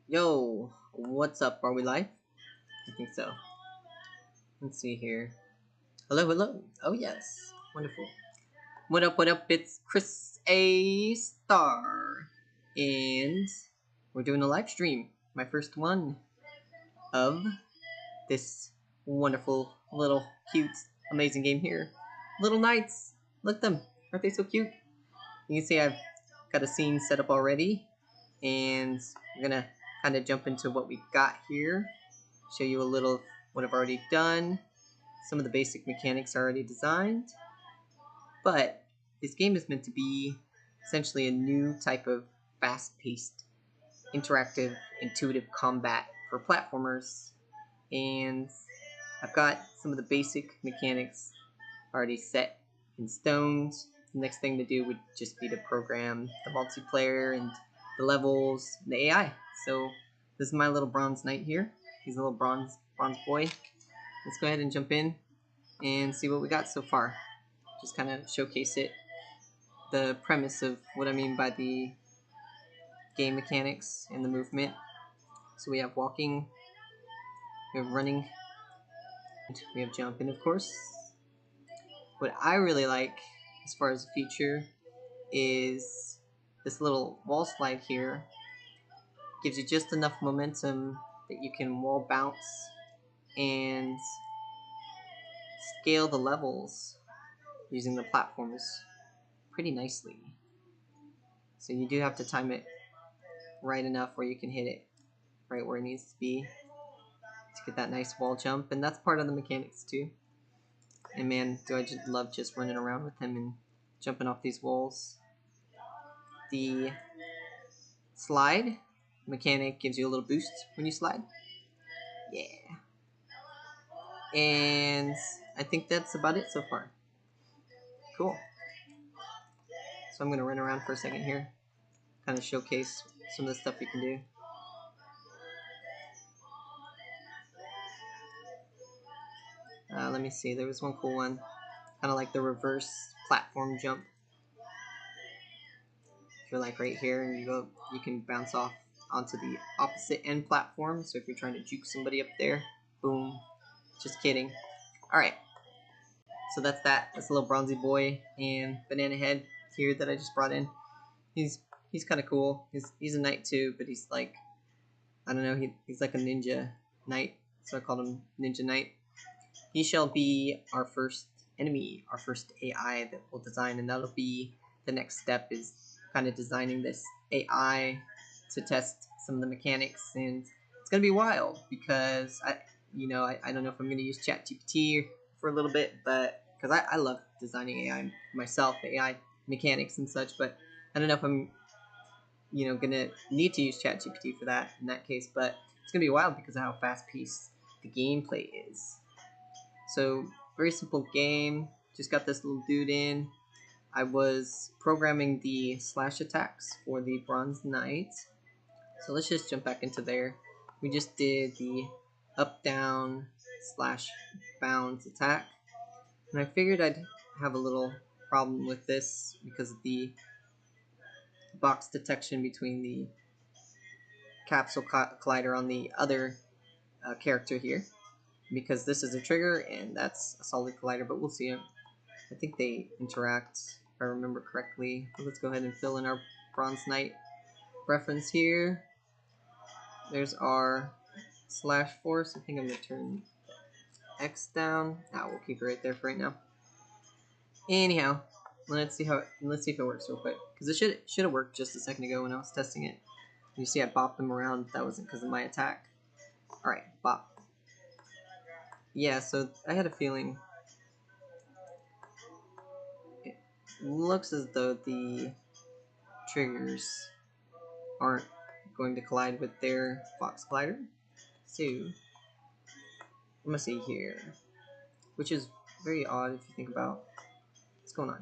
Yo, what's up? Are we live? I think so. Let's see here. Hello, hello. Oh, yes. Wonderful. What up, what up? It's Kriss a Starr. And we're doing a live stream. My first one of this wonderful, little, cute, amazing game here. Little knights. Look at them. Aren't they so cute? You can see I've got a scene set up already. And we're going to kind of jump into what we got here. Show you a little of what I've already done. Some of the basic mechanics are already designed, but this game is meant to be essentially a new type of fast-paced, interactive, intuitive combat for platformers, and I've got some of the basic mechanics already set in stone. The next thing to do would just be to program the multiplayer and the levels and the AI. So this is my little bronze knight here. He's a little bronze boy. Let's go ahead and jump in and see what we got so far. Just kind of showcase it, the premise of what I mean by the game mechanics and the movement. So we have walking, we have running, we have jumping, of course. What I really like as far as a feature is this little wall slide here. Gives you just enough momentum that you can wall bounce and scale the levels using the platforms pretty nicely. So you do have to time it right enough where you can hit it right where it needs to be to get that nice wall jump, and that's part of the mechanics too. And man, do I just love just running around with him and jumping off these walls. The slide mechanic gives you a little boost when you slide. Yeah. And I think that's about it so far. Cool. So I'm going to run around for a second here, kind of showcase some of the stuff you can do. Let me see, there was one cool one, kind of like the reverse platform jump. If you're like right here and you can bounce off onto the opposite end platform. So if you're trying to juke somebody up there, boom. Just kidding. Alright, so that's that. That's a little bronzy boy and banana head here that I just brought in. He's kind of cool. He's a knight too, but he's like, I don't know, he's like a ninja knight, so I called him Ninja Knight. He shall be our first enemy, our first AI that we'll design, and that'll be the next step, is kind of designing this AI to test some of the mechanics, and it's gonna be wild because I don't know if I'm gonna use ChatGPT for a little bit, but because I love designing AI myself, AI mechanics and such, but I don't know if I'm gonna need to use ChatGPT for that in that case, but it's gonna be wild because of how fast-paced the gameplay is. So very simple game. Just got this little dude in. I was programming the slash attacks for the Bronze Knight. So let's just jump back into there. We just did the up down slash bounce attack. And I figured I'd have a little problem with this because of the box detection between the capsule collider on the other character here. Because this is a trigger and that's a solid collider, but we'll see it. I think they interact, if I remember correctly. But let's go ahead and fill in our Bronze Knight reference here. There's our slash force. I think I'm gonna turn X down. We'll keep it right there for right now. Anyhow, let's see if it works real quick, because it should have worked just a second ago when I was testing it. You see I bopped them around. That wasn't because of my attack. All right, bop. Yeah, so I had a feeling. It looks as though the triggers aren't going to collide with their box collider. So I'm gonna see here, which is very odd if you think about what's going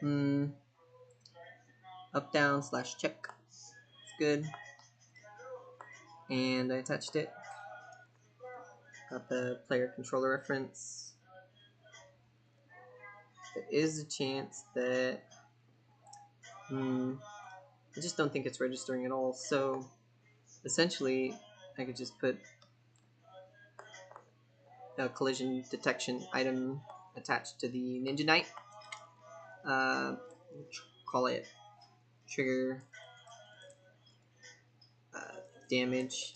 on. Up down slash check. It's good. And I attached it. Got the player controller reference. There is a chance that I just don't think it's registering at all. So essentially, I could just put a collision detection item attached to the Ninja Knight. Call it trigger damage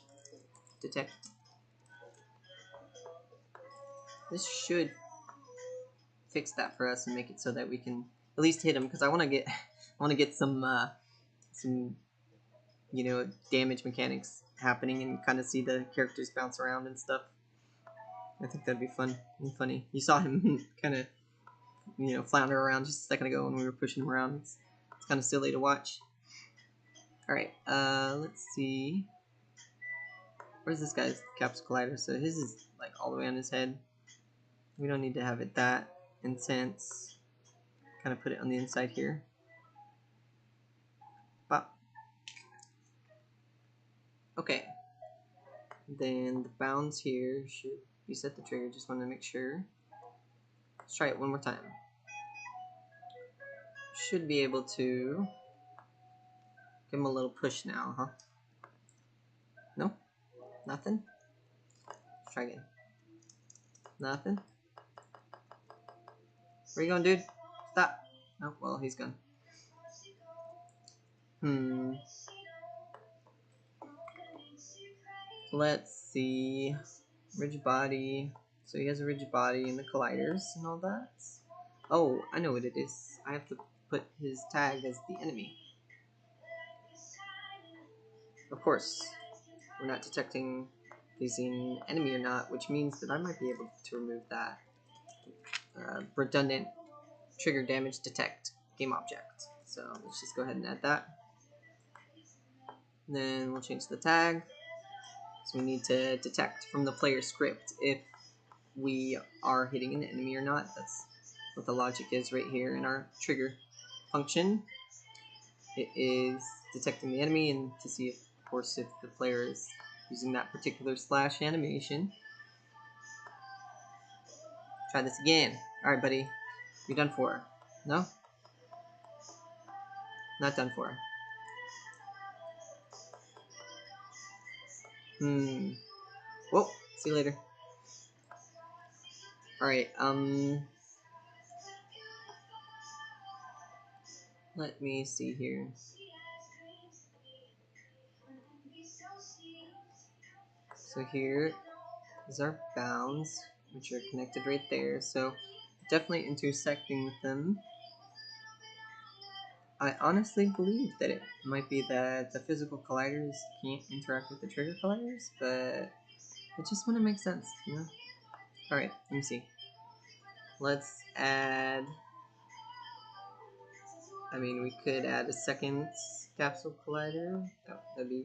detect. This should fix that for us and make it so that we can at least hit him, because I want to get some you know, damage mechanics happening and kind of see the characters bounce around and stuff. I think that'd be fun and funny. You saw him kind of, you know, flounder around just a second ago when we were pushing him around. It's kind of silly to watch. Alright, let's see. Where's this guy's capsule collider? So his is like all the way on his head. We don't need to have it that intense. Kind of put it on the inside here. Pop. Okay. Then the bounds here should reset the trigger. Just want to make sure. Let's try it one more time. Should be able to give him a little push now, huh? No? Nothing? Let's try again. Nothing? Where you going, dude? Stop! Oh, well, he's gone. Let's see. Rigid body. So he has a rigid body and the colliders and all that. Oh, I know what it is. I have to put his tag as the enemy. Of course, we're not detecting if he's an enemy or not, which means that I might be able to remove that redundant trigger damage detect game object. So let's just go ahead and add that. And then we'll change the tag. So we need to detect from the player script if we are hitting an enemy or not. That's what the logic is right here in our trigger function. It is detecting the enemy and to see, if, of course, if the player is using that particular slash animation. Try this again. Alright, buddy. You're done for. No? Not done for. Whoa. See you later. Alright, let me see here. So here is our bounds, which are connected right there. So definitely intersecting with them. I honestly believe that it might be that the physical colliders can't interact with the trigger colliders, but it just wouldn't make sense, you know? Alright, let me see. Let's add... I mean, we could add a second capsule collider. Oh, that'd be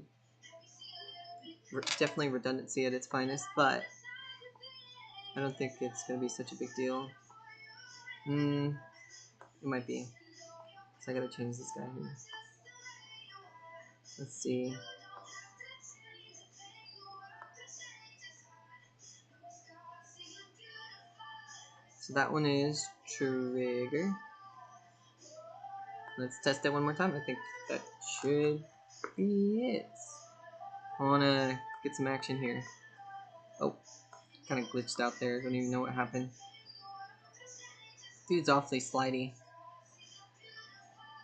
definitely redundancy at its finest, but I don't think it's going to be such a big deal. It might be. So I gotta change this guy here. Let's see. So that one is trigger. Let's test it one more time. I think that should be it. I wanna get some action here. Oh, kind of glitched out there. Don't even know what happened. Dude's awfully slidey.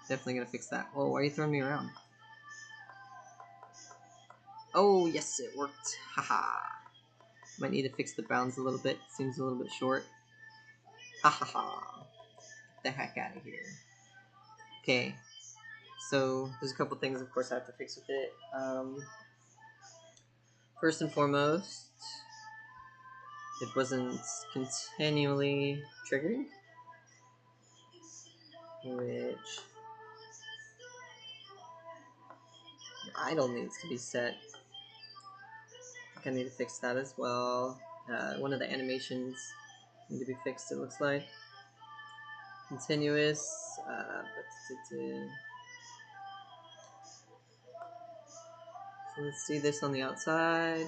Definitely gonna fix that. Whoa, why are you throwing me around? Oh, yes, it worked. Haha. Might need to fix the bounds a little bit. Seems a little bit short. Ha ha ha. Get the heck out of here. Okay. So there's a couple things, of course, I have to fix with it. First and foremost, it wasn't continually triggering, which idle needs to be set. I think I need to fix that as well. One of the animations need to be fixed, it looks like. Continuous. So let's see this on the outside.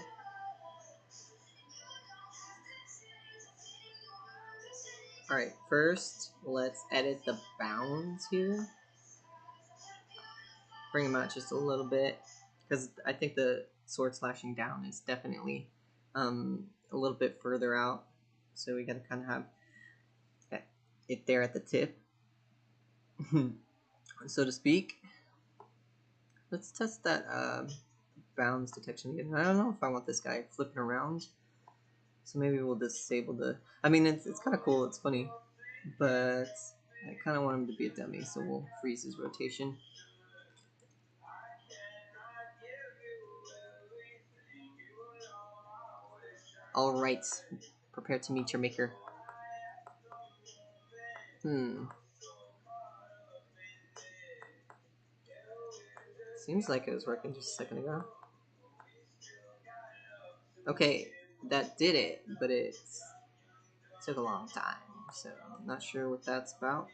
Alright, first let's edit the bounds here. bring him out just a little bit, because I think the sword slashing down is definitely a little bit further out, so we gotta kind of have it there at the tip, so to speak. Let's test that bounds detection again. I don't know if I want this guy flipping around, so maybe we'll disable the... I mean, it's kind of cool, it's funny, but I kind of want him to be a dummy, so we'll freeze his rotation. Alright, prepare to meet your maker. Seems like it was working just a second ago. Okay, that did it, but it took a long time, so I'm not sure what that's about.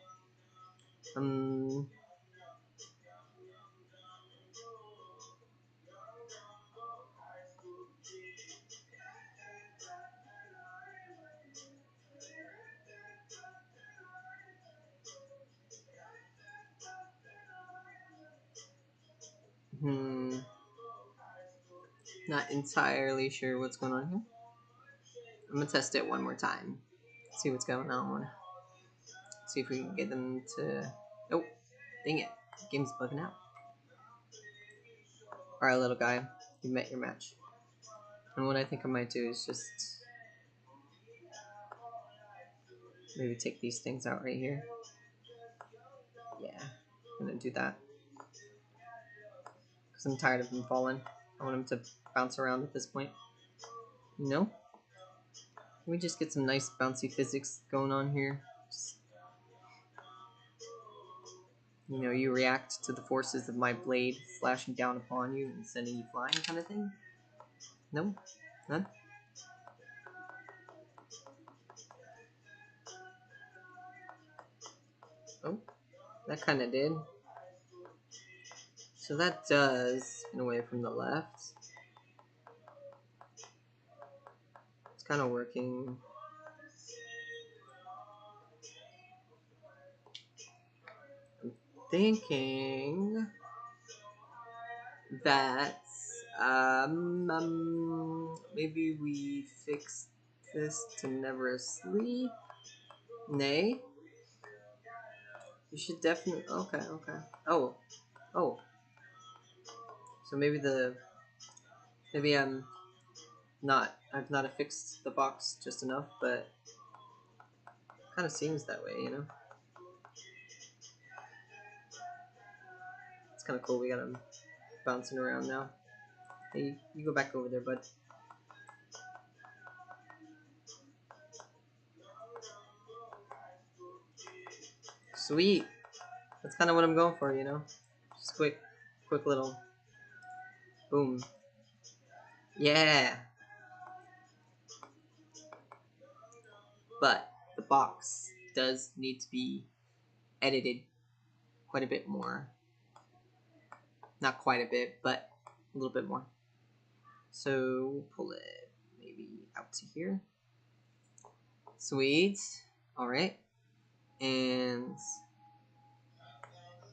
Not entirely sure what's going on here. I'm gonna test it one more time. See what's going on. See if we can get them to... Oh, dang it. The game's bugging out. Alright, little guy. You met your match. And what I think I might do is just... maybe take these things out right here. Yeah, I'm gonna do that. Because I'm tired of him falling. I want him to bounce around at this point. You know? Can we just get some nice bouncy physics going on here? Just, you know, you react to the forces of my blade slashing down upon you and sending you flying kind of thing? No? None? Oh, that kind of did. So that does, in a way, from the left. It's kind of working. I'm thinking that maybe we fix this to never sleep. Nay. You should definitely... Okay. Oh. So maybe I've not affixed the box just enough, but kind of seems that way, you know? It's kind of cool, we got him bouncing around now. Hey, you go back over there, bud. Sweet! That's kind of what I'm going for, you know? Just quick little boom. Yeah! But the box does need to be edited quite a bit more. Not quite a bit, but a little bit more. So we'll pull it maybe out to here. Sweet. Alright. And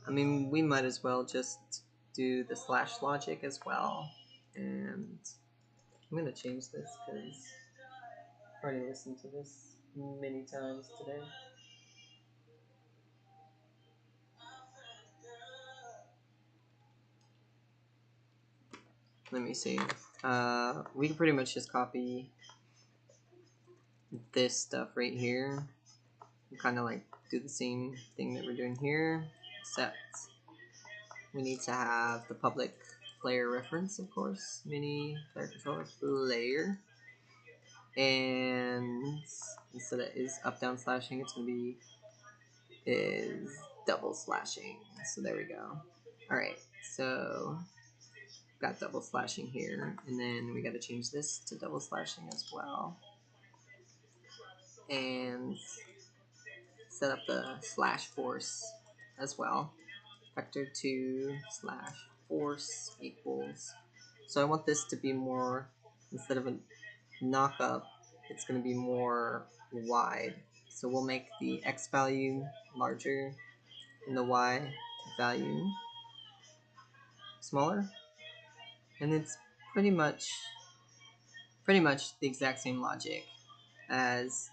I mean, we might as well just do the slash logic as well. And I'm gonna change this because I've already listened to this many times today. Let me see. We can pretty much just copy this stuff right here. Kind of like do the same thing that we're doing here, except we need to have the public player reference, of course, mini player controller player, and instead of is up down slashing, it's gonna be is double slashing. So there we go. All right, so got double slashing here, and then we got to change this to double slashing as well, and set up the slash force as well. Vector 2 slash force equals. So I want this to be more, instead of a knock up, it's going to be more wide. So we'll make the x value larger and the y value smaller, and it's pretty much the exact same logic as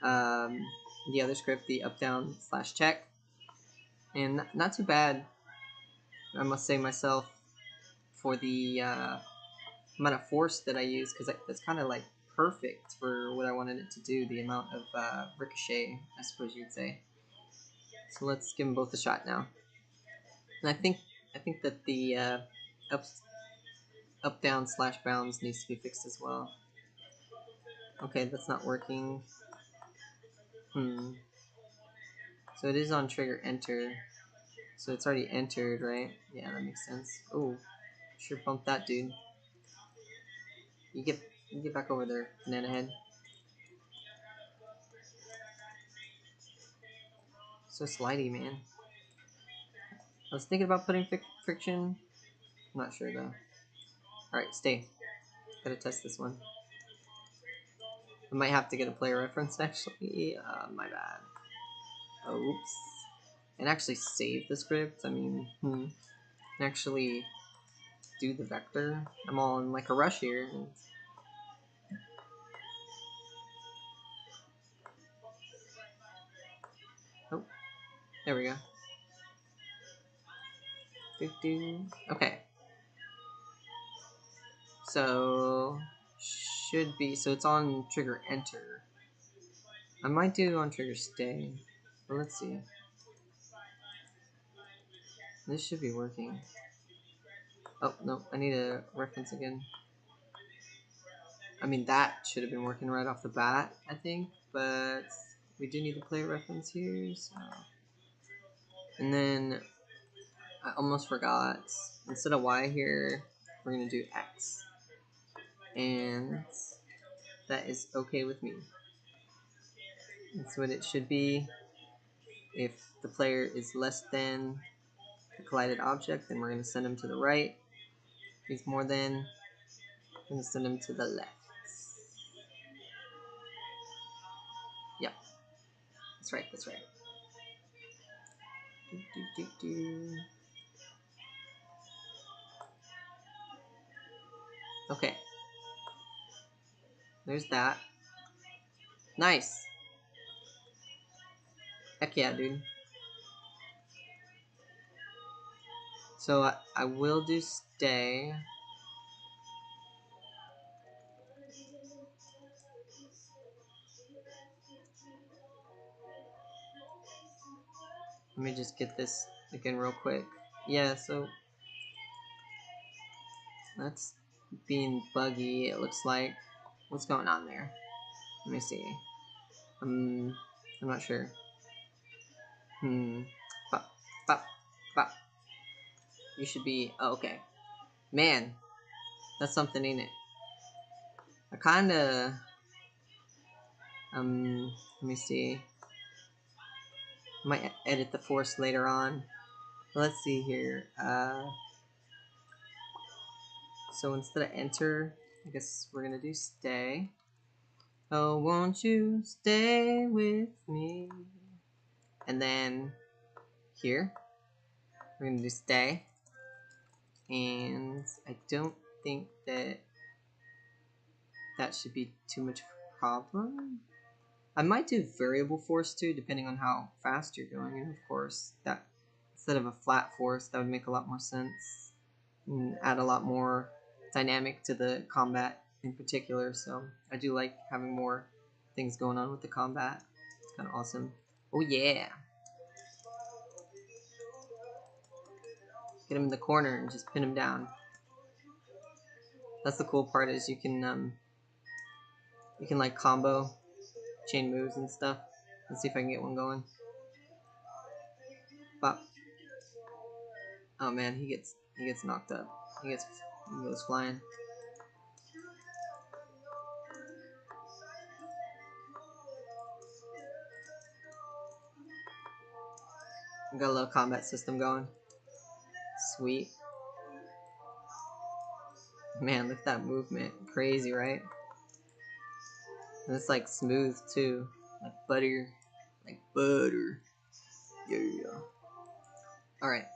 the other script, the up down slash check, and not too bad, I must say myself, for the amount of force that I use, because that's kind of like perfect for what I wanted it to do, the amount of ricochet, I suppose you'd say. So let's give them both a shot now. And I think that the up down slash bounds needs to be fixed as well. Okay, that's not working. So it is on trigger enter. So it's already entered, right? Yeah, that makes sense. Oh, sure bumped that dude. You get back over there, banana head. So slidey, man. I was thinking about putting friction. I'm not sure though. Alright, stay. Gotta test this one. I might have to get a player reference actually. My bad. Oops. And actually save the script. I mean, actually do the vector. I'm all in like a rush here. Oh, there we go. Okay. So should be, so it's on trigger enter. I might do on trigger stay, but let's see. This should be working. Oh no, I need a reference again. I mean, that should have been working right off the bat, I think, but we do need to play a reference here, so. And then I almost forgot, instead of Y here, we're gonna do X. And that is okay with me. That's what it should be. If the player is less than the collided object, then we're going to send him to the right. If he's more than, we're going to send him to the left. Yep. That's right, that's right. Okay. There's that. Nice. Heck yeah, dude. So I will do stay. Let me just get this again real quick. Yeah, so that's being buggy, it looks like. What's going on there? Let me see. I'm not sure. Bop, bop, bop. You should be. Oh, okay. Man, that's something, ain't it? I kinda. Let me see. Might edit the force later on. Let's see here. So instead of enter, I guess we're gonna do stay. Oh, won't you stay with me? And then here, we're gonna do stay. And I don't think that should be too much of a problem. I might do variable force too, depending on how fast you're going. And of course, that instead of a flat force, that would make a lot more sense and add a lot more dynamic to the combat in particular. So I do like having more things going on with the combat. It's kind of awesome. Oh yeah! Get him in the corner and just pin him down. That's the cool part, is you can like combo chain moves and stuff. Let's see if I can get one going. Bop. Oh man, he gets knocked up. He goes flying. Got a little combat system going. Sweet. Man, look at that movement. Crazy, right? And it's like smooth too. Like butter. Like butter. Yeah. Alright.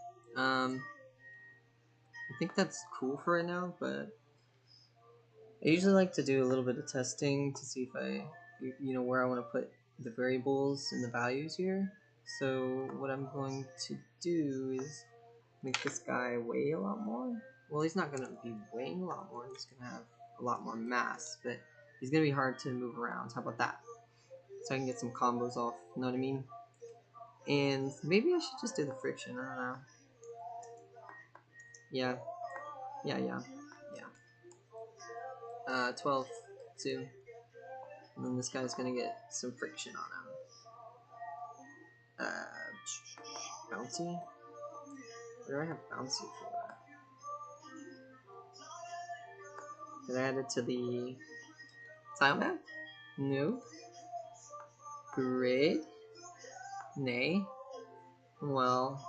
think that's cool for right now, but I usually like to do a little bit of testing to see if where I want to put the variables and the values here. So what I'm going to do is make this guy weigh a lot more. Well, he's not going to be weighing a lot more, he's going to have a lot more mass, but he's going to be hard to move around. How about that? So I can get some combos off, you know what I mean? And maybe I should just do the friction, I don't know. Yeah. 12, 2. And then this guy's gonna get some friction on him. Bouncy? What do I have bouncy for? Did I add it to the tile map? No. Grid? Nay. Well,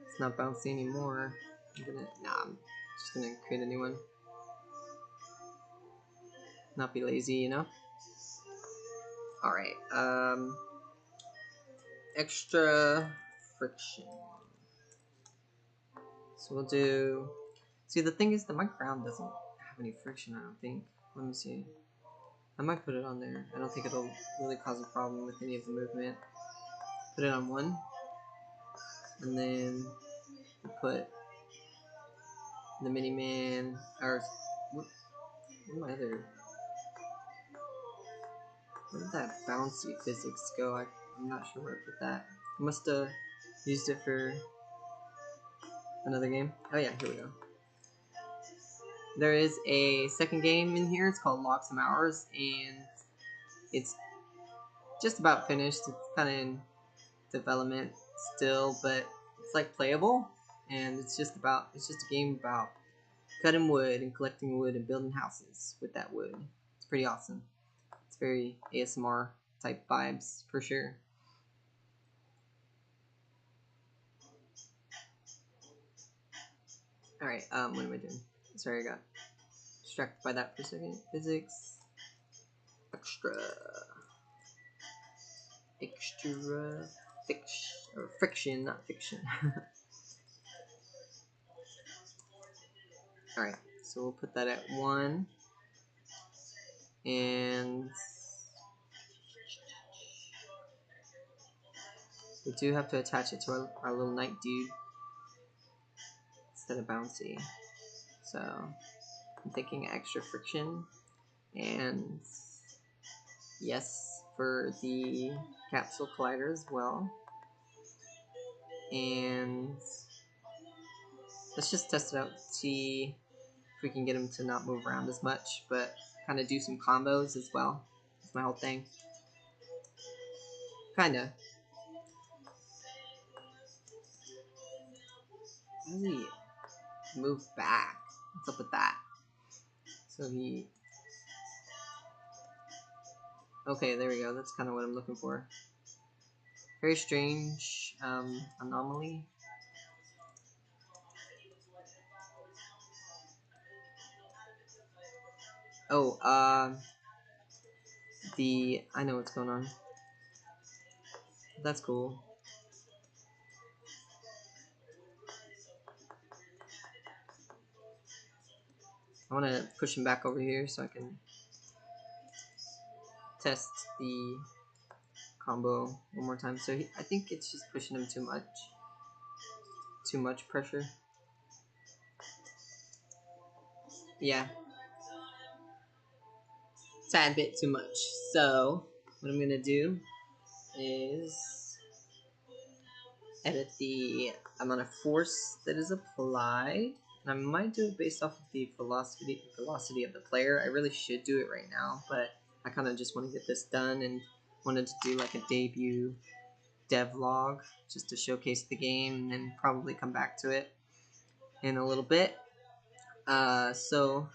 it's not bouncy anymore. I'm just gonna create a new one. Not be lazy, you know? Alright, extra friction. So we'll do... See, the thing is that my ground doesn't have any friction, I don't think. Let me see. I might put it on there. I don't think it'll really cause a problem with any of the movement. Put it on 1. And then put the Mini-Man, or... Where my other... Where did that bouncy physics go? I'm not sure where I put that. I must have used it for another game. Oh yeah, here we go. There is a second game in here. It's called Lock Some Hours, and it's just about finished. It's kind of in development still, but it's like playable, and it's just a game about cutting wood and collecting wood and building houses with that wood. It's pretty awesome. It's very ASMR type vibes for sure. Alright, what am I doing? Sorry, I got distracted by that for a second. Physics. Extra. Friction, not fiction. Alright, so we'll put that at 1. And we do have to attach it to our little knight dude instead of bouncy. So I'm thinking extra friction, and yes, for the capsule collider as well. And let's just test it out, see if we can get him to not move around as much, but kind of do some combos as well. That's my whole thing. Kinda. How does he move back? What's up with that? So he... Okay, there we go. That's kind of what I'm looking for. Very strange anomaly. Oh, I know what's going on. That's cool. I want to push him back over here so I can test the combo one more time. So I think it's just pushing him too much. Too much pressure. Yeah. Tad bit too much. So what I'm gonna do is edit the amount of force that is applied. And I might do it based off of the velocity of the player. I really should do it right now, but I kind of just want to get this done and wanted to do like a debut devlog just to showcase the game, and then probably come back to it in a little bit. So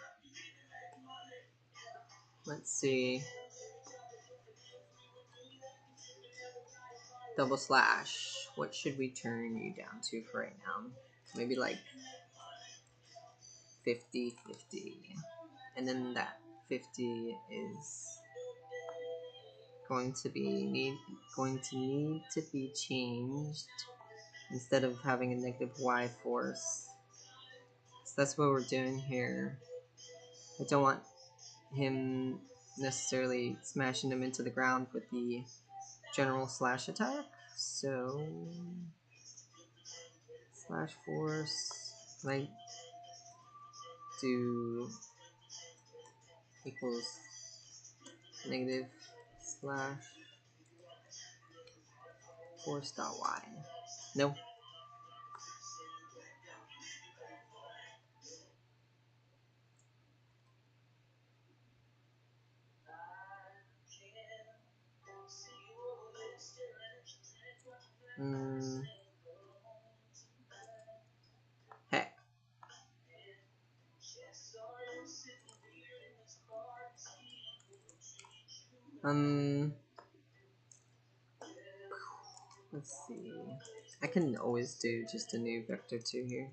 let's see. Double slash. What should we turn you down to for right now? Maybe like 50, 50. And then that 50 is going to need to be changed. Instead of having a negative Y force, that's what we're doing here. I don't want him necessarily smashing him into the ground with the general slash attack. So slash force, can I do equals negative slash force dot y? No. Heck. Let's see. I can always do just a new vector 2 here.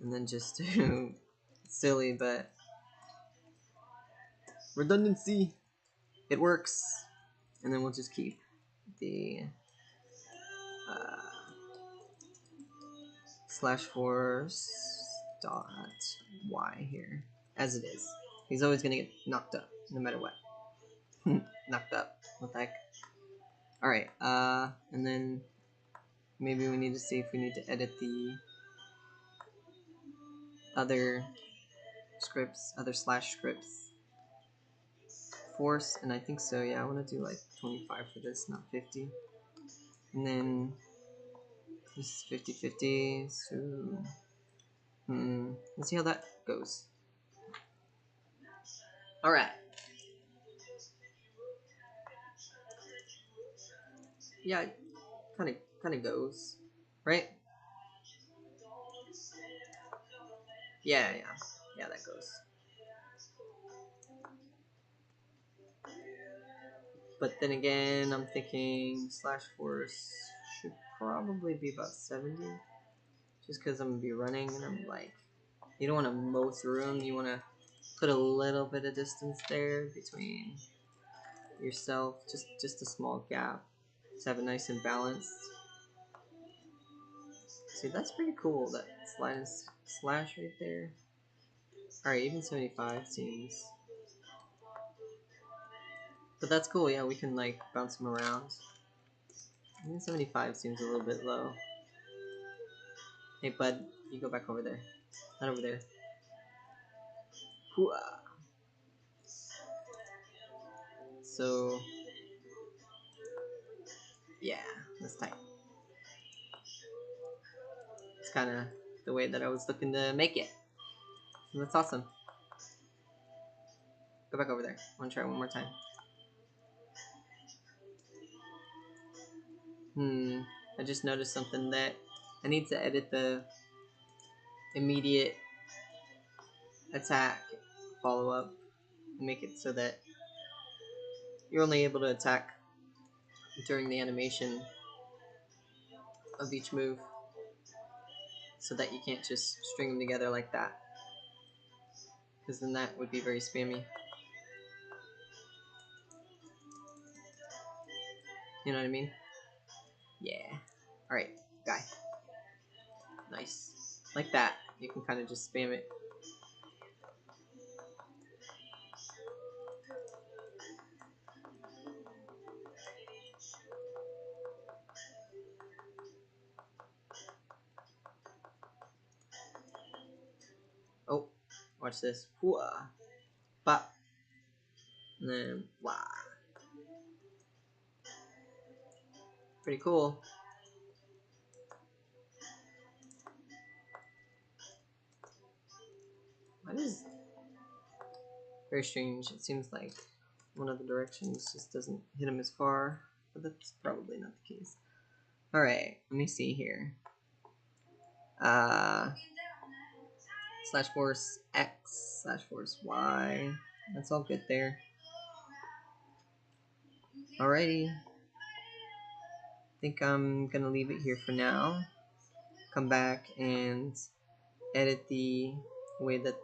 And then just do silly, but redundancy. It works. And then we'll just keep the slash force dot y here as it is. He's always gonna get knocked up no matter what. Knocked up. What the heck? Alright, and then maybe we need to see if we need to edit the other scripts, other slash scripts. Force, and I think so, yeah, I want to do like 25 for this, not 50. And then this is 50-50, so let's see how that goes. Alright. Yeah, it kinda goes. Right? Yeah, that goes. But then again, I'm thinking slash force should probably be about 70. Just because I'm going to be running and I'm like, you don't want to mow through them. You want to put a little bit of distance there between yourself. Just a small gap. To have it nice and balanced. See, that's pretty cool, that slash right there. Alright, even 75 seems... But that's cool, yeah, we can like bounce them around. Even 75 seems a little bit low. Hey bud, you go back over there. Not over there. Hooah. So, yeah, that's tight. It's kind of the way that I was looking to make it. So that's awesome. Go back over there. I want to try one more time. I just noticed something that I need to edit the immediate attack follow-up and make it so that you're only able to attack during the animation of each move, so that you can't just string them together like that, because then that would be very spammy. You know what I mean? Yeah. Alright, guy. Nice. Like that. You can kind of just spam it. Oh, watch this. Hooah. Bop. And then, wah. Pretty cool. That is very strange. It seems like one of the directions just doesn't hit him as far, but that's probably not the case. Alright, let me see here. Slash force X, slash force Y. That's all good there. Alrighty. I think I'm gonna leave it here for now. Come back and edit the way that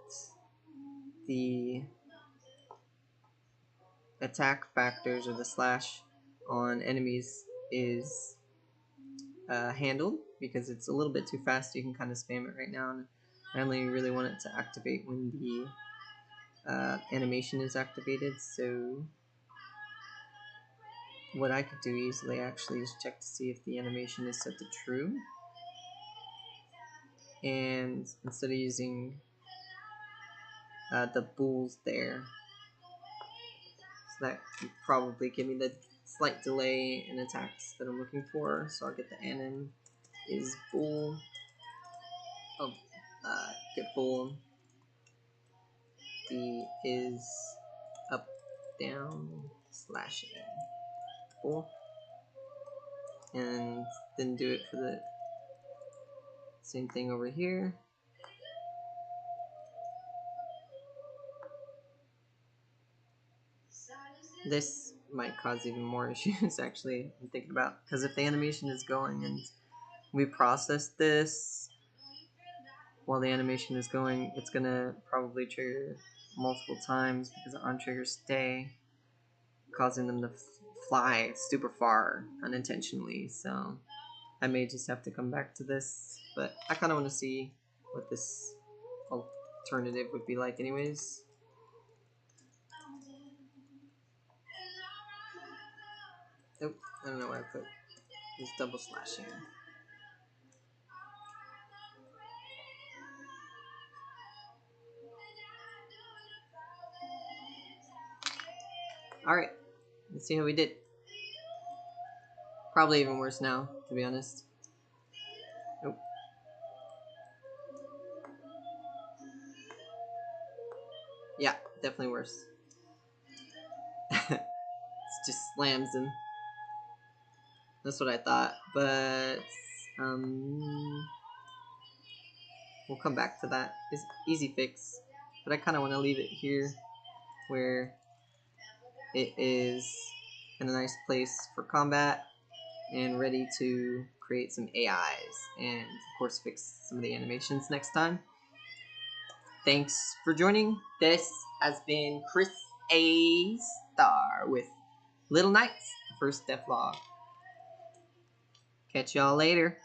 the attack factors or the slash on enemies is handled because it's a little bit too fast. You can kind of spam it right now, and I only really want it to activate when the animation is activated. So what I could do easily actually is check to see if the animation is set to true, and instead of using the bools there, so that would probably give me the slight delay in attacks that I'm looking for. So I'll get the anim is bool. Oh, get bool. The is up, down, slash A. Bool. And then do it for the same thing over here. This might cause even more issues, actually, I'm thinking about, because if the animation is going and we process this while the animation is going, it's gonna probably trigger multiple times because the on triggers stay, causing them to fly super far unintentionally. So I may just have to come back to this, but I kind of want to see what this alternative would be like anyways. Nope, I don't know where I put this double slashing. Alright, let's see how we did. Probably even worse now, to be honest. Nope. Yeah, definitely worse. It just slams him. That's what I thought, but we'll come back to that. It's easy fix, but I kind of want to leave it here where it is in a nice place for combat and ready to create some AIs and of course fix some of the animations next time. Thanks for joining. This has been Kriss A. Starr with Little Knights, the first devlog. Catch y'all later.